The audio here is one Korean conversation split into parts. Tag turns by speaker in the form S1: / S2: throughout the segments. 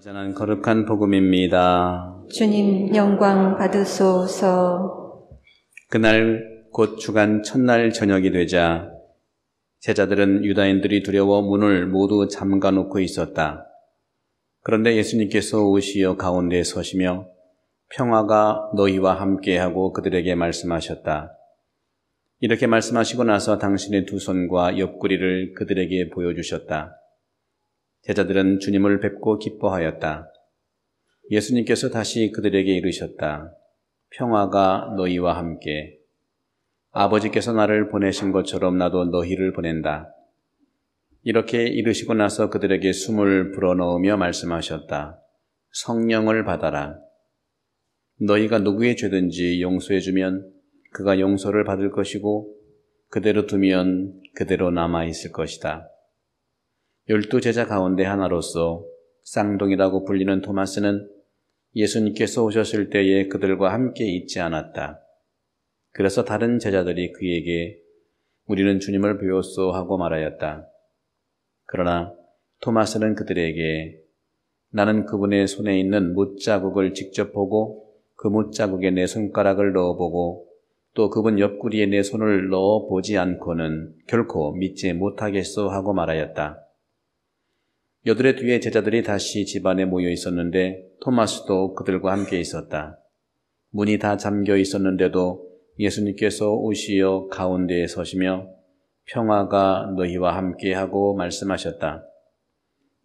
S1: 저는 거룩한 복음입니다.
S2: 주님 영광 받으소서.
S1: 그날 곧 주간 첫날 저녁이 되자 제자들은 유다인들이 두려워 문을 모두 잠가놓고 있었다. 그런데 예수님께서 오시어 가운데에 서시며 평화가 너희와 함께하고 그들에게 말씀하셨다. 이렇게 말씀하시고 나서 당신의 두 손과 옆구리를 그들에게 보여주셨다. 제자들은 주님을 뵙고 기뻐하였다. 예수님께서 다시 그들에게 이르셨다. 평화가 너희와 함께. 아버지께서 나를 보내신 것처럼 나도 너희를 보낸다. 이렇게 이르시고 나서 그들에게 숨을 불어넣으며 말씀하셨다. 성령을 받아라. 너희가 누구의 죄든지 용서해주면 그가 용서를 받을 것이고 그대로 두면 그대로 남아있을 것이다. 12 제자 가운데 하나로서 쌍둥이라고 불리는 토마스는 예수님께서 오셨을 때에 그들과 함께 있지 않았다. 그래서 다른 제자들이 그에게 우리는 주님을 배웠소 하고 말하였다. 그러나 토마스는 그들에게 나는 그분의 손에 있는 못자국을 직접 보고 그 못자국에 내 손가락을 넣어보고 또 그분 옆구리에 내 손을 넣어보지 않고는 결코 믿지 못하겠소 하고 말하였다. 여드레 뒤에 제자들이 다시 집안에 모여 있었는데 토마스도 그들과 함께 있었다. 문이 다 잠겨 있었는데도 예수님께서 오시어 가운데에 서시며 평화가 너희와 함께하고 말씀하셨다.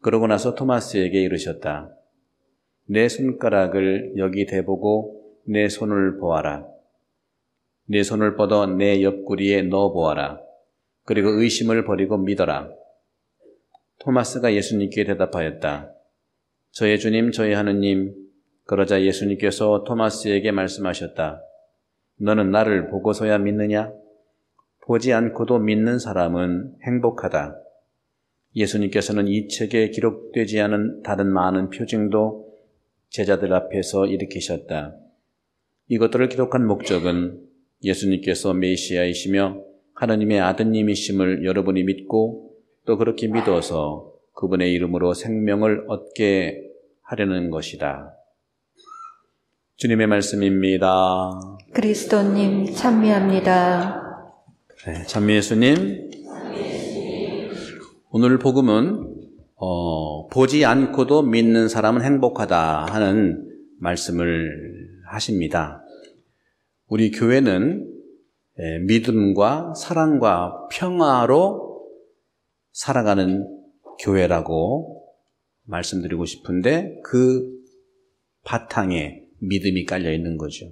S1: 그러고 나서 토마스에게 이르셨다. 내 손가락을 여기 대보고 내 손을 보아라. 내 손을 뻗어 내 옆구리에 넣어보아라. 그리고 의심을 버리고 믿어라. 토마스가 예수님께 대답하였다. 저의 주님, 저의 하느님. 그러자 예수님께서 토마스에게 말씀하셨다. 너는 나를 보고서야 믿느냐? 보지 않고도 믿는 사람은 행복하다. 예수님께서는 이 책에 기록되지 않은 다른 많은 표징도 제자들 앞에서 일으키셨다. 이것들을 기록한 목적은 예수님께서 메시아이시며 하나님의 아드님이심을 여러분이 믿고 또 그렇게 믿어서 그분의 이름으로 생명을 얻게 하려는 것이다. 주님의 말씀입니다.
S2: 그리스도님 찬미합니다.
S1: 네, 찬미 예수님. 오늘 복음은 보지 않고도 믿는 사람은 행복하다 하는 말씀을 하십니다. 우리 교회는 믿음과 사랑과 평화로 살아가는 교회라고 말씀드리고 싶은데 그 바탕에 믿음이 깔려 있는 거죠.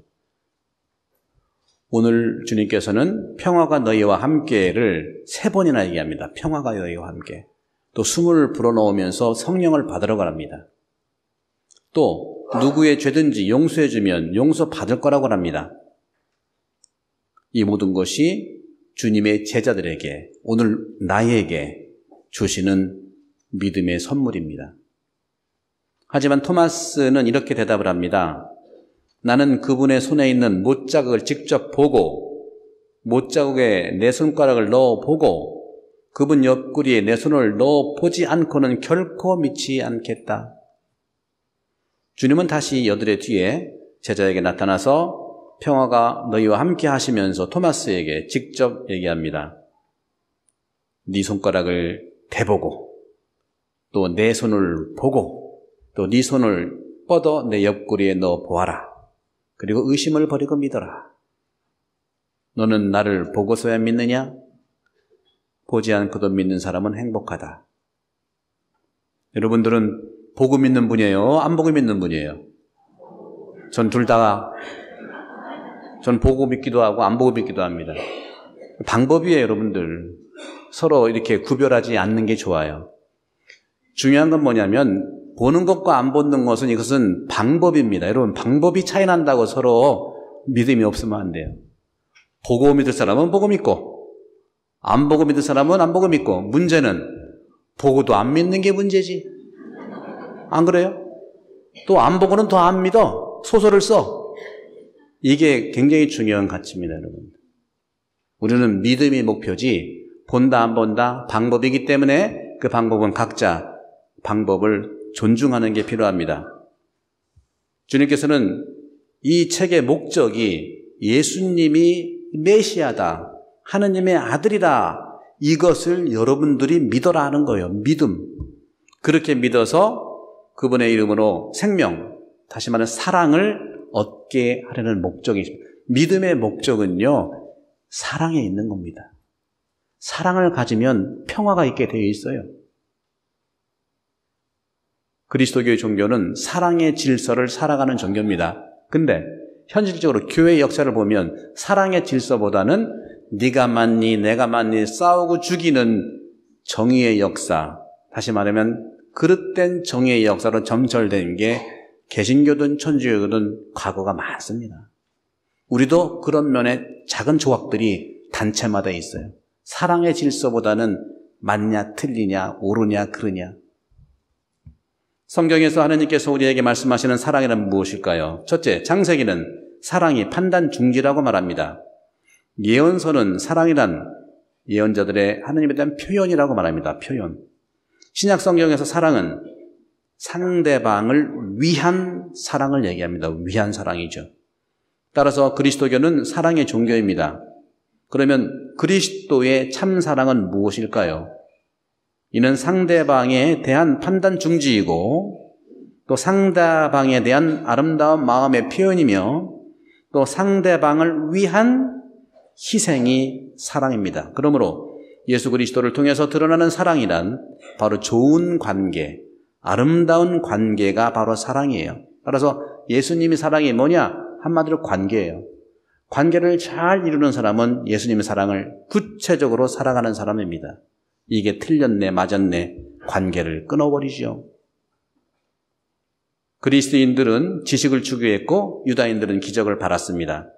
S1: 오늘 주님께서는 평화가 너희와 함께를 3번이나 얘기합니다. 평화가 너희와 함께. 또 숨을 불어넣으면서 성령을 받으러 가랍니다. 또 누구의 죄든지 용서해주면 용서받을 거라고 합니다. 이 모든 것이 주님의 제자들에게 오늘 나에게 주시는 믿음의 선물입니다. 하지만 토마스는 이렇게 대답을 합니다. 나는 그분의 손에 있는 못자국을 직접 보고 못자국에 내 손가락을 넣어보고 그분 옆구리에 내 손을 넣어보지 않고는 결코 믿지 않겠다. 주님은 다시 여드레 뒤에 제자에게 나타나서 평화가 너희와 함께 하시면서 토마스에게 직접 얘기합니다. 네 손가락을 대보고 또 내 손을 보고 또 네 손을 뻗어 내 옆구리에 넣어 보아라. 그리고 의심을 버리고 믿어라. 너는 나를 보고서야 믿느냐? 보지 않고도 믿는 사람은 행복하다. 여러분들은 보고 믿는 분이에요? 안 보고 믿는 분이에요? 전 둘 다, 전 보고 믿기도 하고 안 보고 믿기도 합니다. 방법이에요, 여러분들. 서로 이렇게 구별하지 않는 게 좋아요. 중요한 건 뭐냐면 보는 것과 안 보는 것은 이것은 방법입니다. 여러분 방법이 차이 난다고 서로 믿음이 없으면 안 돼요. 보고 믿을 사람은 보고 믿고 안 보고 믿을 사람은 안 보고 믿고 문제는 보고도 안 믿는 게 문제지. 안 그래요? 또 안 보고는 더 안 믿어. 소설을 써. 이게 굉장히 중요한 가치입니다, 여러분. 우리는 믿음이 목표지 본다 안 본다 방법이기 때문에 그 방법은 각자 방법을 존중하는 게 필요합니다. 주님께서는 이 책의 목적이 예수님이 메시아다, 하느님의 아들이다, 이것을 여러분들이 믿어라 하는 거예요. 믿음. 그렇게 믿어서 그분의 이름으로 생명, 다시 말하면 사랑을 얻게 하려는 목적이 있습니다. 믿음의 목적은요, 사랑에 있는 겁니다. 사랑을 가지면 평화가 있게 되어 있어요. 그리스도교의 종교는 사랑의 질서를 살아가는 종교입니다. 근데 현실적으로 교회의 역사를 보면 사랑의 질서보다는 네가 맞니 내가 맞니 싸우고 죽이는 정의의 역사, 다시 말하면 그릇된 정의의 역사로 점철된 게 개신교든 천주교든 과거가 많습니다. 우리도 그런 면에 작은 조각들이 단체마다 있어요. 사랑의 질서보다는 맞냐 틀리냐 옳으냐 그르냐. 성경에서 하나님께서 우리에게 말씀하시는 사랑이란 무엇일까요? 첫째, 창세기는 사랑이 판단 중지라고 말합니다. 예언서는 사랑이란 예언자들의 하나님에 대한 표현이라고 말합니다. 표현. 신약 성경에서 사랑은 상대방을 위한 사랑을 얘기합니다. 위한 사랑이죠. 따라서 그리스도교는 사랑의 종교입니다. 그러면 그리스도의 참 사랑은 무엇일까요? 이는 상대방에 대한 판단 중지이고 또 상대방에 대한 아름다운 마음의 표현이며 또 상대방을 위한 희생이 사랑입니다. 그러므로 예수 그리스도를 통해서 드러나는 사랑이란 바로 좋은 관계, 아름다운 관계가 바로 사랑이에요. 따라서 예수님의 사랑이 뭐냐? 한마디로 관계예요. 관계를 잘 이루는 사람은 예수님의 사랑을 구체적으로 살아가는 사람입니다. 이게 틀렸네, 맞았네, 관계를 끊어버리죠. 그리스도인들은 지식을 추구했고 유다인들은 기적을 바랐습니다.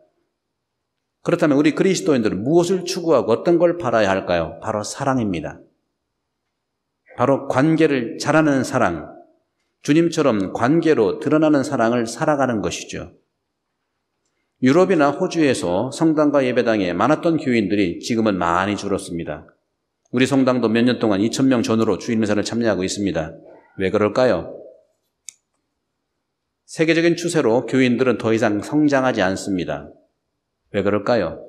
S1: 그렇다면 우리 그리스도인들은 무엇을 추구하고 어떤 걸 바라야 할까요? 바로 사랑입니다. 바로 관계를 잘하는 사랑, 주님처럼 관계로 드러나는 사랑을 살아가는 것이죠. 유럽이나 호주에서 성당과 예배당에 많았던 교인들이 지금은 많이 줄었습니다. 우리 성당도 몇 년 동안 2,000명 전후로 주일 미사를 참여하고 있습니다. 왜 그럴까요? 세계적인 추세로 교인들은 더 이상 성장하지 않습니다. 왜 그럴까요?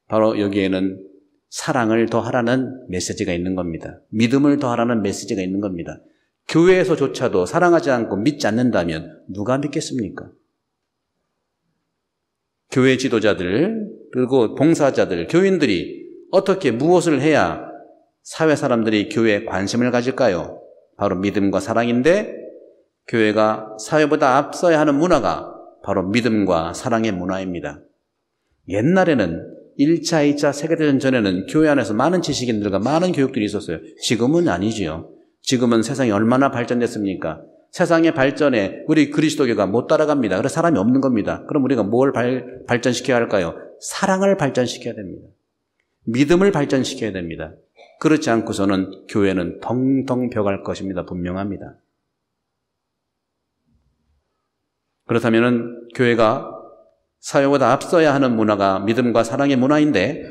S1: 바로 여기에는 사랑을 더하라는 메시지가 있는 겁니다. 믿음을 더하라는 메시지가 있는 겁니다. 교회에서조차도 사랑하지 않고 믿지 않는다면 누가 믿겠습니까? 교회 지도자들, 그리고 봉사자들, 교인들이 어떻게 무엇을 해야 사회 사람들이 교회에 관심을 가질까요? 바로 믿음과 사랑인데 교회가 사회보다 앞서야 하는 문화가 바로 믿음과 사랑의 문화입니다. 옛날에는 1차, 2차 세계대전 전에는 교회 안에서 많은 지식인들과 많은 교육들이 있었어요. 지금은 아니지요. 지금은 세상이 얼마나 발전됐습니까? 세상의 발전에 우리 그리스도교가 못 따라갑니다. 그래서 사람이 없는 겁니다. 그럼 우리가 뭘 발전시켜야 할까요? 사랑을 발전시켜야 됩니다. 믿음을 발전시켜야 됩니다. 그렇지 않고서는 교회는 텅텅 벼갈 것입니다. 분명합니다. 그렇다면 교회가 사회보다 앞서야 하는 문화가 믿음과 사랑의 문화인데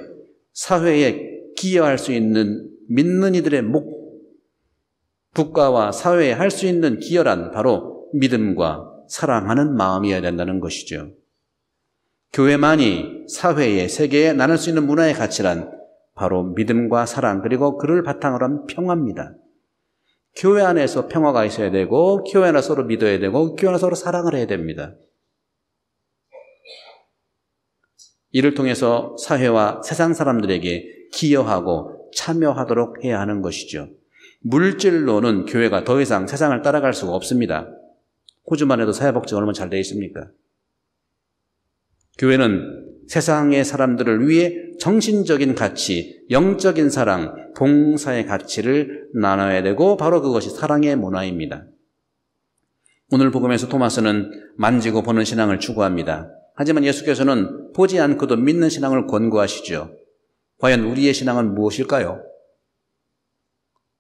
S1: 사회에 기여할 수 있는 믿는 이들의 국가와 사회에 할 수 있는 기여란 바로 믿음과 사랑하는 마음이어야 된다는 것이죠. 교회만이 사회에, 세계에 나눌 수 있는 문화의 가치란 바로 믿음과 사랑, 그리고 그를 바탕으로 한 평화입니다. 교회 안에서 평화가 있어야 되고 교회 안에서 서로 믿어야 되고 교회 안에서 서로 사랑을 해야 됩니다. 이를 통해서 사회와 세상 사람들에게 기여하고 참여하도록 해야 하는 것이죠. 물질로는 교회가 더 이상 세상을 따라갈 수가 없습니다. 호주만 해도 사회복지가 얼마나 잘 되어 있습니까? 교회는 세상의 사람들을 위해 정신적인 가치, 영적인 사랑, 봉사의 가치를 나눠야 되고 바로 그것이 사랑의 문화입니다. 오늘 복음에서 토마스는 만지고 보는 신앙을 추구합니다. 하지만 예수께서는 보지 않고도 믿는 신앙을 권고하시죠. 과연 우리의 신앙은 무엇일까요?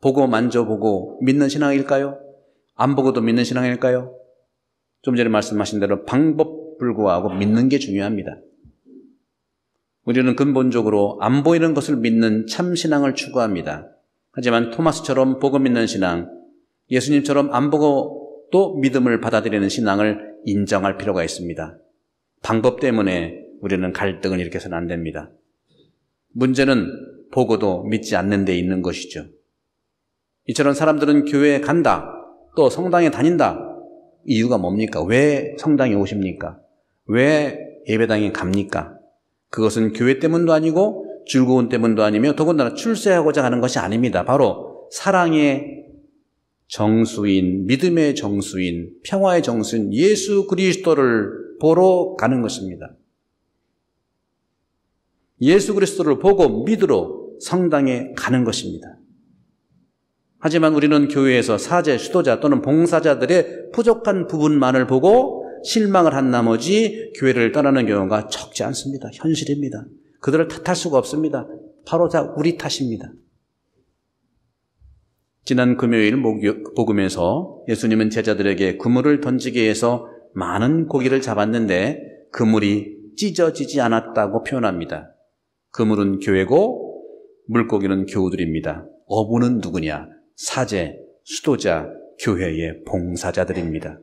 S1: 보고 만져보고 믿는 신앙일까요? 안 보고도 믿는 신앙일까요? 좀 전에 말씀하신 대로 방법 불구하고 믿는 게 중요합니다. 우리는 근본적으로 안 보이는 것을 믿는 참 신앙을 추구합니다. 하지만 토마스처럼 보고 믿는 신앙, 예수님처럼 안 보고 또 믿음을 받아들이는 신앙을 인정할 필요가 있습니다. 방법 때문에 우리는 갈등을 일으켜서는 안 됩니다. 문제는 보고도 믿지 않는 데 있는 것이죠. 이처럼 사람들은 교회에 간다, 또 성당에 다닌다. 이유가 뭡니까? 왜 성당에 오십니까? 왜 예배당에 갑니까? 그것은 교회 때문도 아니고 즐거운 때문도 아니며 더군다나 출세하고자 하는 것이 아닙니다. 바로 사랑의 정수인, 믿음의 정수인, 평화의 정수인 예수 그리스도를 보러 가는 것입니다. 예수 그리스도를 보고 믿으러 성당에 가는 것입니다. 하지만 우리는 교회에서 사제, 수도자 또는 봉사자들의 부족한 부분만을 보고 실망을 한 나머지 교회를 떠나는 경우가 적지 않습니다. 현실입니다. 그들을 탓할 수가 없습니다. 바로 다 우리 탓입니다. 지난 금요일 복음에서 예수님은 제자들에게 그물을 던지기 위해서 많은 고기를 잡았는데 그물이 찢어지지 않았다고 표현합니다. 그물은 교회고 물고기는 교우들입니다. 어부는 누구냐? 사제, 수도자, 교회의 봉사자들입니다.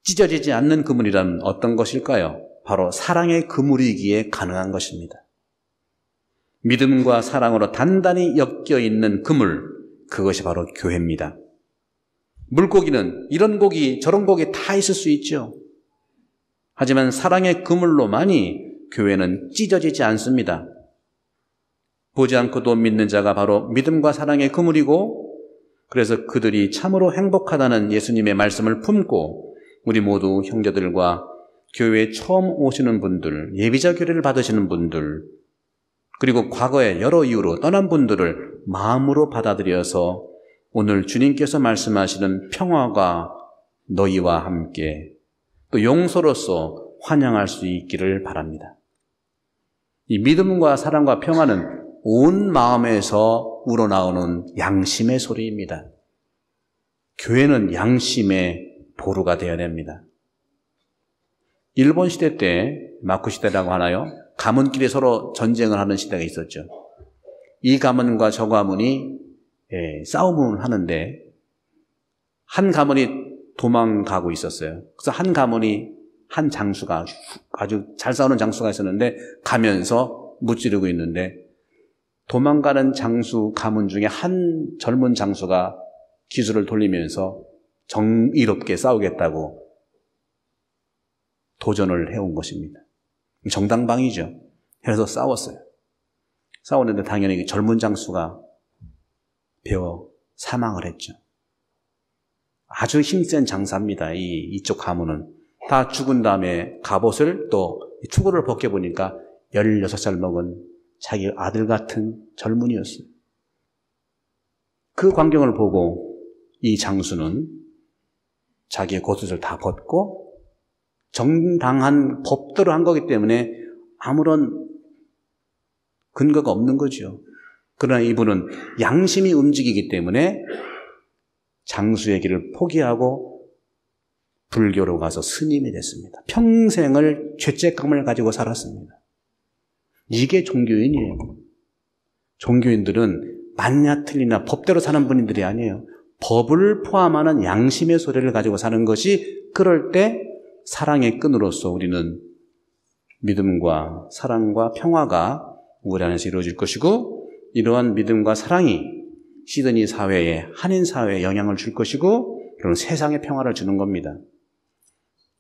S1: 찢어지지 않는 그물이란 어떤 것일까요? 바로 사랑의 그물이기에 가능한 것입니다. 믿음과 사랑으로 단단히 엮여있는 그물, 그것이 바로 교회입니다. 물고기는 이런 고기 저런 고기 다 있을 수 있죠. 하지만 사랑의 그물로만이 교회는 찢어지지 않습니다. 보지 않고도 믿는 자가 바로 믿음과 사랑의 그물이고, 그래서 그들이 참으로 행복하다는 예수님의 말씀을 품고 우리 모두 형제들과 교회에 처음 오시는 분들, 예비자 교례를 받으시는 분들, 그리고 과거에 여러 이유로 떠난 분들을 마음으로 받아들여서 오늘 주님께서 말씀하시는 평화가 너희와 함께 또 용서로서 환영할 수 있기를 바랍니다. 이 믿음과 사랑과 평화는 온 마음에서 우러나오는 양심의 소리입니다. 교회는 양심의 보루가 되어야 됩니다. 일본 시대 때 마쿠 시대라고 하나요? 가문끼리 서로 전쟁을 하는 시대가 있었죠. 이 가문과 저 가문이 싸움을 하는데 한 가문이 도망가고 있었어요. 그래서 한 가문이 한 장수가 아주 잘 싸우는 장수가 있었는데 가면서 무찌르고 있는데 도망가는 장수 가문 중에 한 젊은 장수가 기술을 돌리면서 정의롭게 싸우겠다고 도전을 해온 것입니다. 정당방위죠. 그래서 싸웠어요. 싸웠는데 당연히 젊은 장수가 배워 사망을 했죠. 아주 힘센 장사입니다. 이쪽 가문은. 다 죽은 다음에 갑옷을 또 투구를 벗겨보니까 16살 먹은 자기 아들 같은 젊은이였어요. 그 광경을 보고 이 장수는 자기의 겉옷을 다 벗고 정당한 법대로 한 거기 때문에 아무런 근거가 없는 거죠. 그러나 이분은 양심이 움직이기 때문에 장수의 길을 포기하고 불교로 가서 스님이 됐습니다. 평생을 죄책감을 가지고 살았습니다. 이게 종교인이에요. 종교인들은 맞냐 틀리냐 법대로 사는 분들이 아니에요. 법을 포함하는 양심의 소리를 가지고 사는 것이, 그럴 때 사랑의 끈으로서 우리는 믿음과 사랑과 평화가 우리 안에서 이루어질 것이고, 이러한 믿음과 사랑이 시드니 사회에, 한인 사회에 영향을 줄 것이고, 그런 세상에 평화를 주는 겁니다.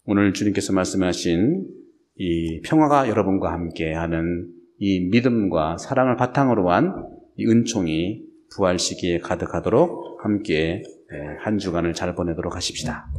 S1: 오늘 주님께서 말씀하신 이 평화가 여러분과 함께하는 이 믿음과 사랑을 바탕으로 한 이 은총이 부활 시기에 가득하도록 함께 한 주간을 잘 보내도록 하십시다.